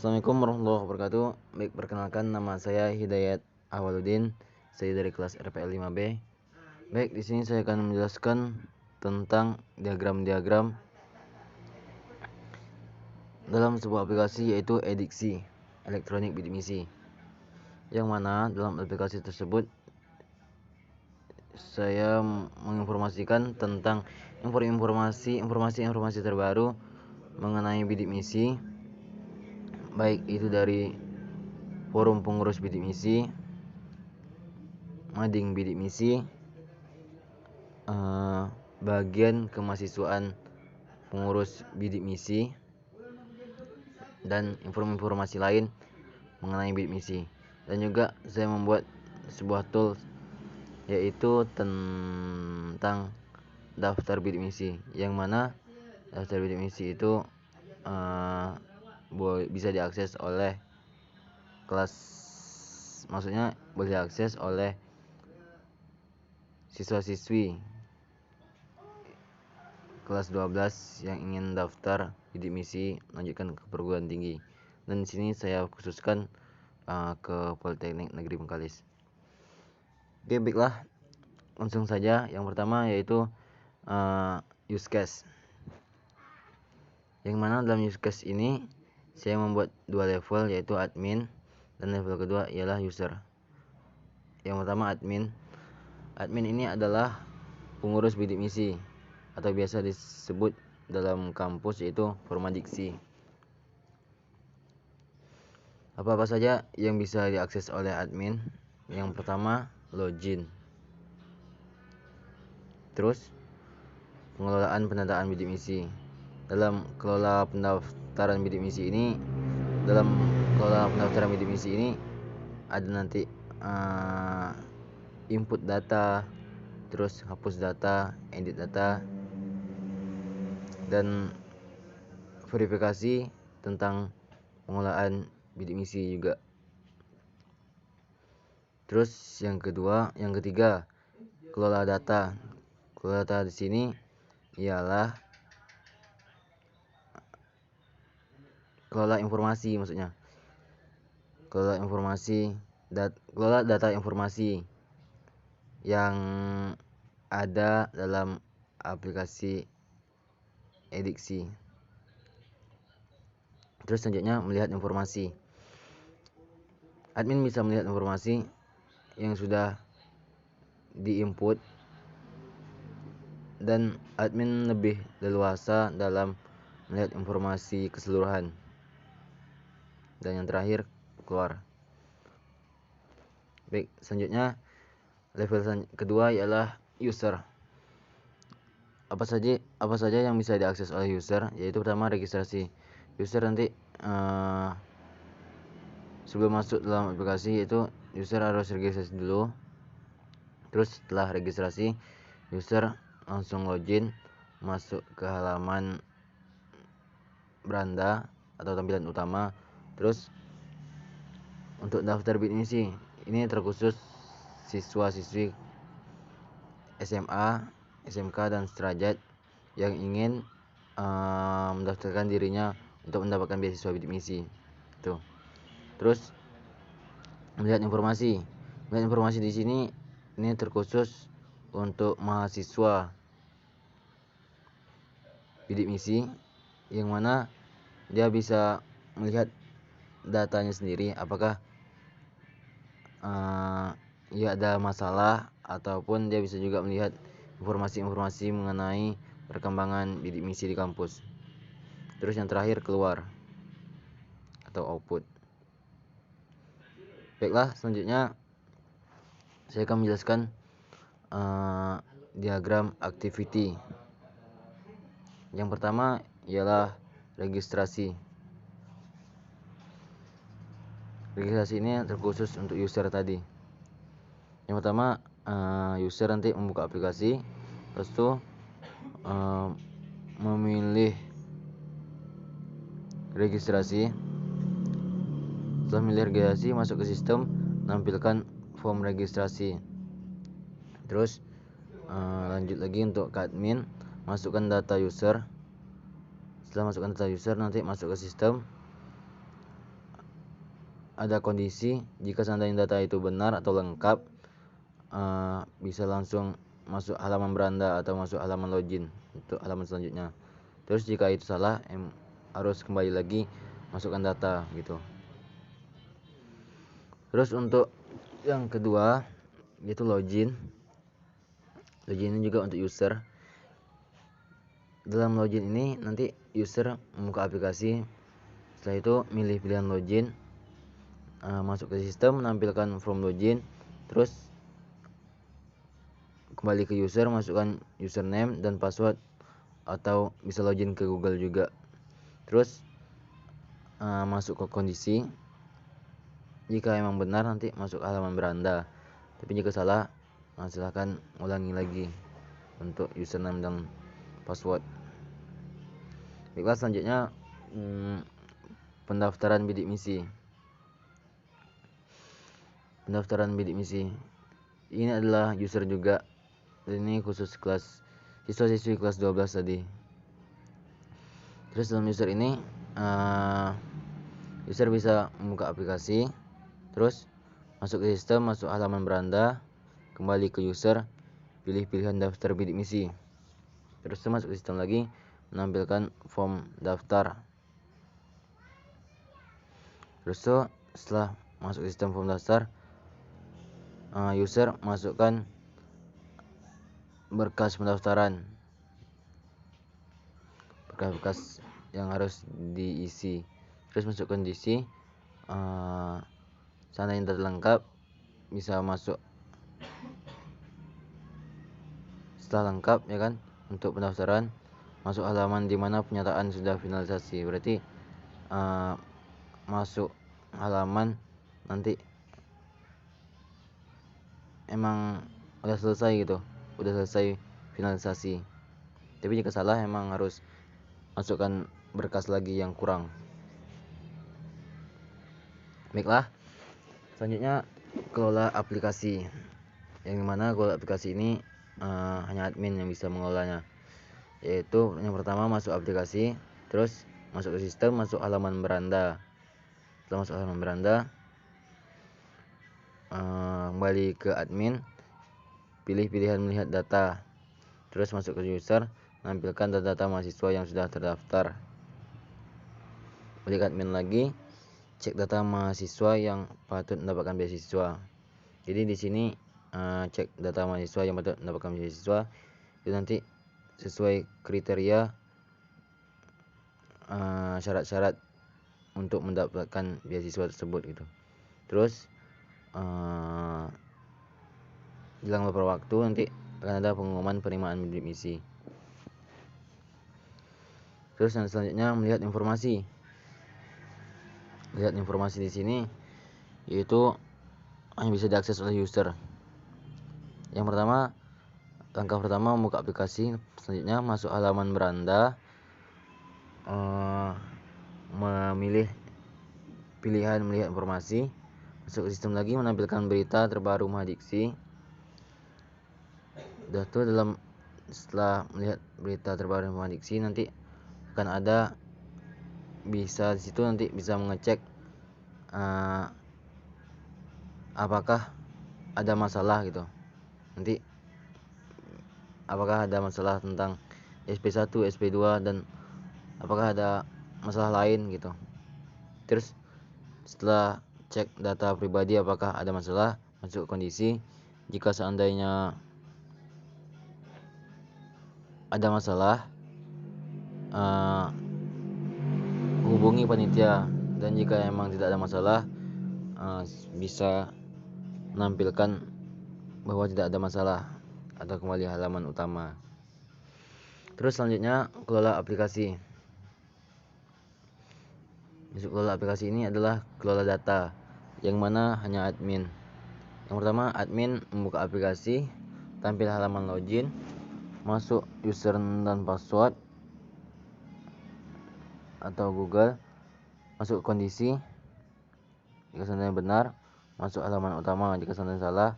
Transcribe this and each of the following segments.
Assalamualaikum warahmatullahi wabarakatuh. Baik, perkenalkan nama saya Hidayat Awaludin. Saya dari kelas RPL 5B. Baik, di sini saya akan menjelaskan tentang diagram-diagram dalam sebuah aplikasi, yaitu ediksi elektronik bidik misi. Yang mana dalam aplikasi tersebut saya menginformasikan tentang informasi terbaru mengenai bidik misi, baik itu dari forum pengurus bidik misi, mading bidik misi, bagian kemahasiswaan pengurus bidik misi, dan informasi lain mengenai bidik misi. Dan juga saya membuat sebuah tools, yaitu tentang daftar bidik misi, yang mana daftar bidik misi itu bisa diakses oleh kelas, maksudnya boleh diakses oleh siswa-siswi kelas 12 yang ingin daftar bidik misi lanjutkan ke perguruan tinggi. Dan di sini saya khususkan ke Politeknik Negeri Bengkalis. Oke, baiklah, langsung saja. Yang pertama yaitu use case, yang mana dalam use case ini saya membuat dua level, yaitu admin dan level kedua ialah user. Yang pertama admin ini adalah pengurus bidik misi, atau biasa disebut dalam kampus yaitu formadiksi. Apa-apa saja yang bisa diakses oleh admin? Yang pertama, login. Terus, pengelolaan pendataan bidik misi. Dalam kelola pendaftaran bidik misi ini, ada nanti input data, terus hapus data, edit data, dan verifikasi tentang pengelolaan bidik misi juga. Terus yang ketiga, kelola data. Kelola data di sini ialah kelola informasi, maksudnya kelola data informasi yang ada dalam aplikasi ediksi. Terus selanjutnya, melihat informasi. Admin bisa melihat informasi yang sudah diinput, dan admin lebih leluasa dalam melihat informasi keseluruhan. Dan yang terakhir, keluar. Baik, selanjutnya level kedua ialah user. Apa saja yang bisa diakses oleh user? Yaitu pertama, registrasi. User nanti sebelum masuk dalam aplikasi, yaitu user harus registrasi dulu. Terus setelah registrasi, user langsung login, masuk ke halaman beranda atau tampilan utama. Terus untuk daftar bidik misi ini terkhusus siswa-siswi SMA, SMK, dan sederajat yang ingin mendaftarkan dirinya untuk mendapatkan beasiswa bidik misi. Tuh. Terus melihat informasi di sini ini terkhusus untuk mahasiswa bidik misi, yang mana dia bisa melihat datanya sendiri, apakah ya ada masalah, ataupun dia bisa juga melihat informasi mengenai perkembangan bidik misi di kampus. Terus yang terakhir, keluar atau output. Baiklah, selanjutnya saya akan menjelaskan diagram activity. Yang pertama ialah registrasi. Registrasi ini terkhusus untuk user tadi. Yang pertama, user nanti membuka aplikasi, terus itu memilih registrasi. Setelah memilih registrasi, masuk ke sistem, tampilkan form registrasi. Terus lanjut lagi untuk ke admin, masukkan data user. Setelah masukkan data user, nanti masuk ke sistem, ada kondisi jika seandainya data itu benar atau lengkap, bisa langsung masuk halaman beranda atau masuk halaman login untuk halaman selanjutnya. Terus jika itu salah, harus kembali lagi masukkan data gitu. Terus untuk yang kedua yaitu login. Login ini juga untuk user. Dalam login ini nanti user membuka aplikasi. Setelah itu milih pilihan login, masuk ke sistem, menampilkan form login, terus kembali ke user, masukkan username dan password, atau bisa login ke Google juga. Terus masuk ke kondisi. Jika emang benar nanti masuk halaman beranda, tapi jika salah silahkan ulangi lagi untuk username dan password. Baiklah, selanjutnya pendaftaran bidik misi. Pendaftaran bidik misi ini adalah user juga, dan ini khusus kelas siswa-siswi kelas 12 tadi. Terus dalam user ini user bisa membuka aplikasi, terus masuk ke sistem, masuk halaman beranda, kembali ke user, pilih pilihan daftar bidik misi, terus masuk ke sistem lagi, menampilkan form daftar. Terus setelah masuk ke sistem form daftar, user masukkan berkas pendaftaran, berkas yang harus diisi. Terus masuk kondisi, seandainya data lengkap bisa masuk. Setelah lengkap ya kan, untuk pendaftaran masuk halaman di mana penyataan sudah finalisasi. Berarti masuk halaman nanti emang udah selesai gitu, udah selesai finalisasi. Tapi jika salah emang harus masukkan berkas lagi yang kurang. Baiklah, selanjutnya kelola aplikasi, yang dimana kelola aplikasi ini hanya admin yang bisa mengelolanya. Yaitu yang pertama, masuk aplikasi, terus masuk ke sistem, masuk halaman beranda. Setelah masuk halaman beranda, kembali ke admin, pilih pilihan melihat data, terus masuk ke user, menampilkan data-data mahasiswa yang sudah terdaftar. Kembali ke admin lagi, cek data mahasiswa yang patut mendapatkan beasiswa. Jadi di sini cek data mahasiswa yang patut mendapatkan beasiswa itu nanti sesuai kriteria syarat-syarat untuk mendapatkan beasiswa tersebut gitu. Terus jelang beberapa waktu nanti akan ada pengumuman penerimaan bidik misi. Terus yang selanjutnya melihat informasi. Lihat informasi di sini yaitu hanya bisa diakses oleh user. Yang pertama, langkah pertama membuka aplikasi, selanjutnya masuk halaman beranda, memilih pilihan melihat informasi, masuk ke sistem lagi, menampilkan berita terbaru Mahadiksi. Setelah melihat berita terbaru Mahadiksi nanti akan ada bisa di situ nanti bisa mengecek apakah ada masalah gitu. Nanti apakah ada masalah tentang SP1, SP2 dan apakah ada masalah lain gitu. Terus setelah cek data pribadi apakah ada masalah, masuk ke kondisi. Jika seandainya ada masalah, hubungi panitia, dan jika emang tidak ada masalah, bisa menampilkan bahwa tidak ada masalah atau kembali halaman utama. Terus selanjutnya kelola aplikasi. Masuk kelola aplikasi ini adalah kelola data, yang mana hanya admin. Yang pertama, admin membuka aplikasi, tampil halaman login, masuk user dan password atau Google, masuk kondisi. Jika seandainya benar, masuk halaman utama. Jika seandainya salah,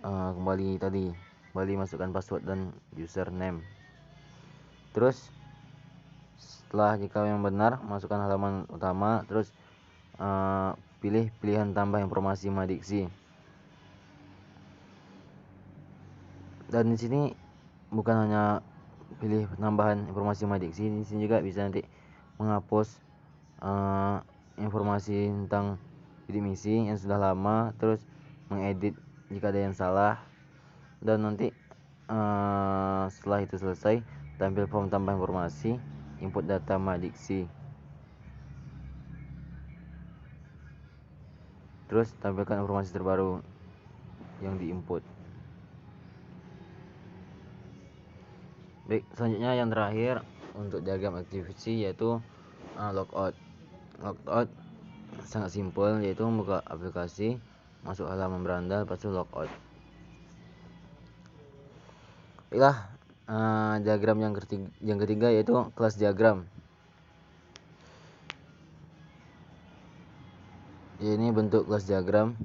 kembali masukkan password dan username. Terus setelah jika yang benar, masukkan halaman utama, terus pilih pilihan tambah informasi madiksi. Dan di sini bukan hanya pilih penambahan informasi madiksi, di sini juga bisa nanti menghapus informasi tentang bidik misi yang sudah lama, terus mengedit jika ada yang salah, dan nanti setelah itu selesai, tampil form tambah informasi, input data madiksi, terus tampilkan informasi terbaru yang diinput. Baik, selanjutnya yang terakhir untuk diagram activity yaitu logout. Logout sangat simpel, yaitu membuka aplikasi, masuk halaman beranda, lepas itu logout. Baiklah, diagram yang ketiga yaitu kelas diagram. Ini bentuk kelas diagram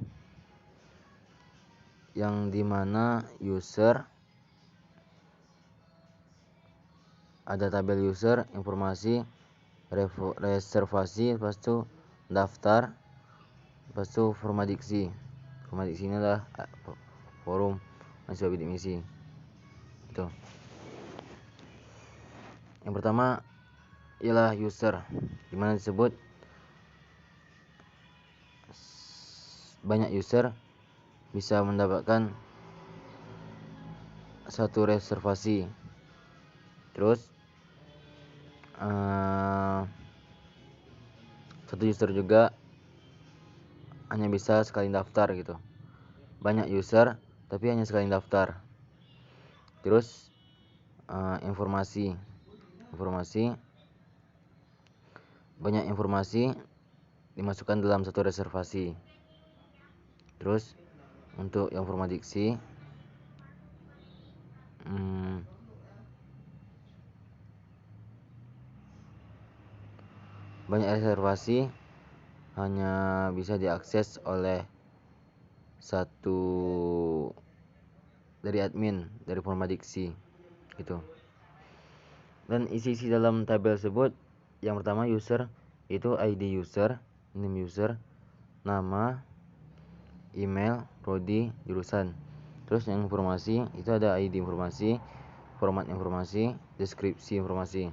yang dimana user, ada tabel user, informasi, reservasi, lepas itu daftar, lepas itu format diksi. Format diksi ini adalah forum mahasiswa bidik misi. Itu. Yang pertama ialah user, dimana disebut banyak user bisa mendapatkan satu reservasi. Terus satu user juga hanya bisa sekali daftar gitu. Banyak user tapi hanya sekali daftar. Terus informasi banyak informasi dimasukkan dalam satu reservasi. Terus untuk yang format diksi, banyak reservasi hanya bisa diakses oleh satu dari admin dari format diksi gitu. Dan isi-isi dalam tabel tersebut, yang pertama user itu ID user, name user, nama, email, prodi, jurusan. Terus yang informasi itu ada ID informasi, format informasi, deskripsi informasi.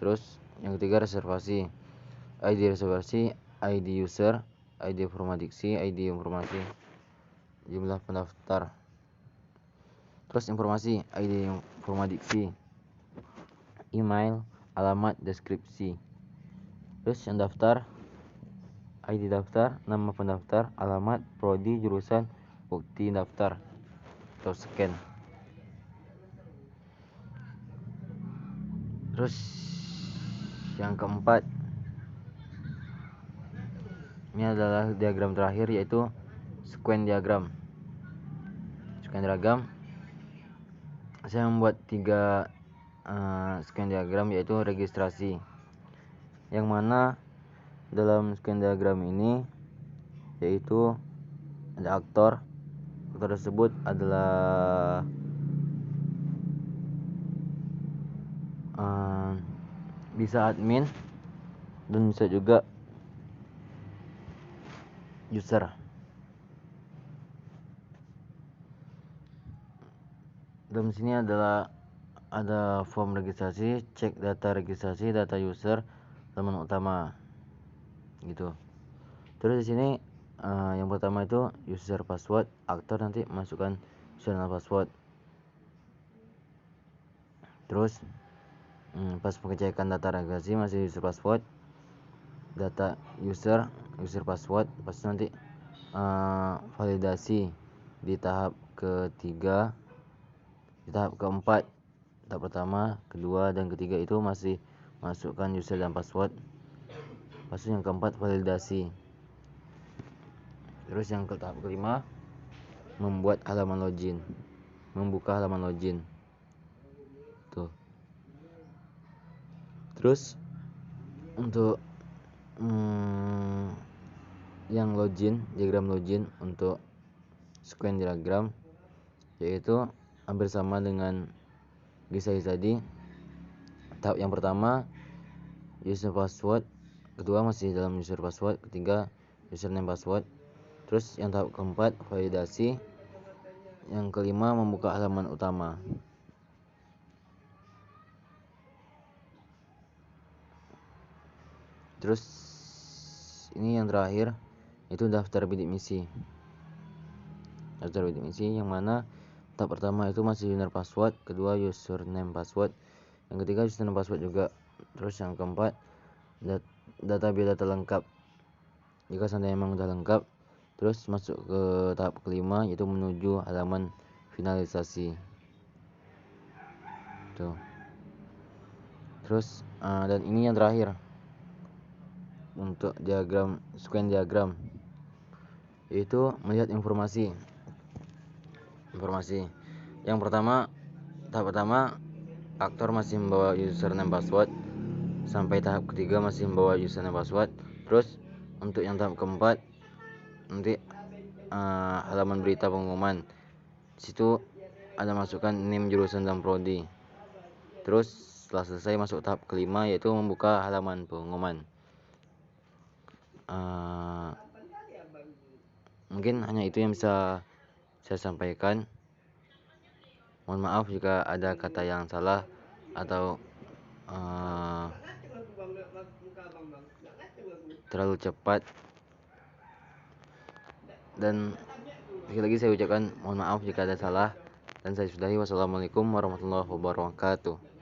Terus yang ketiga reservasi, ID reservasi, ID user, ID format diksi, ID informasi, jumlah pendaftar. Terus informasi, ID format diksi, email, alamat, deskripsi. Terus yang daftar, ID daftar, nama pendaftar, alamat, prodi, jurusan, bukti daftar atau scan. Terus yang keempat, ini adalah diagram terakhir yaitu sequence diagram. Sequence diagram, saya membuat 3 sequence diagram yaitu registrasi, yang mana dalam sequence diagram ini yaitu ada aktor tersebut adalah bisa admin dan bisa juga user. Dalam sini adalah ada form registrasi, cek data registrasi, data user, teman utama gitu. Terus di sini yang pertama itu user password, aktor nanti masukkan user dan password. Terus pas pengecekan data registrasi masih user password, data user password, pas nanti validasi di tahap ketiga, di tahap keempat, tahap pertama, kedua, dan ketiga itu masih masukkan user dan password. Pas yang keempat validasi. Terus yang ke tahap kelima, membuat halaman login, membuka halaman login tuh. Terus untuk yang login, diagram login untuk sequence diagram yaitu hampir sama dengan kisah tadi. Tahap yang pertama user password, kedua masih dalam user password, ketiga username password, terus yang tahap keempat validasi, yang kelima membuka halaman utama. Terus ini yang terakhir itu daftar bidik misi. Daftar bidik misi yang mana tahap pertama itu masih user password, kedua username password, yang ketiga username password juga. Terus yang keempat data biodata lengkap. Jika seandainya memang udah lengkap, terus masuk ke tahap kelima yaitu menuju halaman finalisasi. Tuh. Terus dan ini yang terakhir untuk diagram sequence diagram, yaitu melihat informasi. Yang pertama, tahap pertama aktor masih membawa username password, sampai tahap ketiga masih membawa username password. Terus untuk yang tahap keempat nanti halaman berita pengumuman, situ ada masukkan name jurusan dan prodi. Terus setelah selesai masuk tahap kelima yaitu membuka halaman pengumuman. Mungkin hanya itu yang bisa saya sampaikan. Mohon maaf jika ada kata yang salah atau terlalu cepat. Dan sekali lagi saya ucapkan mohon maaf jika ada salah, dan saya sudahi. Wassalamualaikum warahmatullahi wabarakatuh.